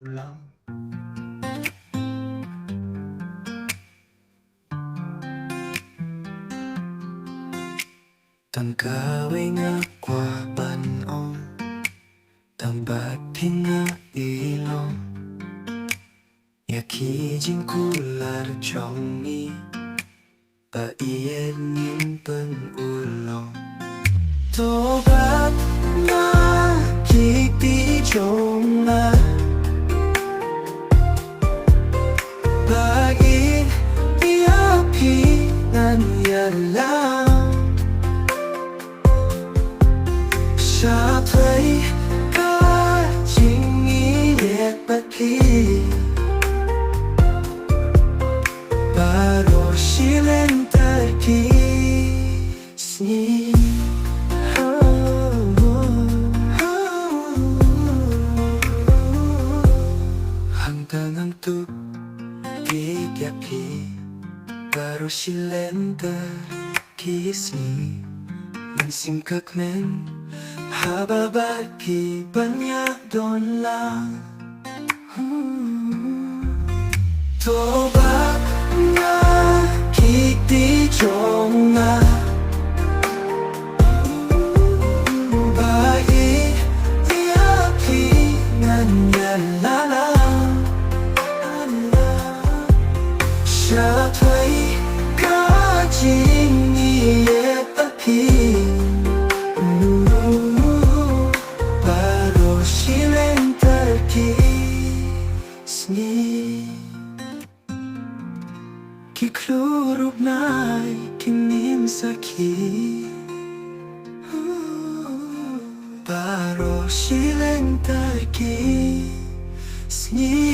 Ulang. Tan kaway nga kwapan o tambat nga ilong yakijin kular chongi paien nin penulong tobat na kiti chong na bagi iapi nan yalang Sa play ka chính ý đẹp bất kỳ 바로 실렌타기 스니 한강한 뚝 비갸피 바로 실렌타기 스니 mensimkakmen hababaki banyak don lang Tobat na kiti chong na Bai tiapi nganyan lalang Siya tway kajing iye papi Kiklurog na'y kinimsaki Paro sileng tarki Sni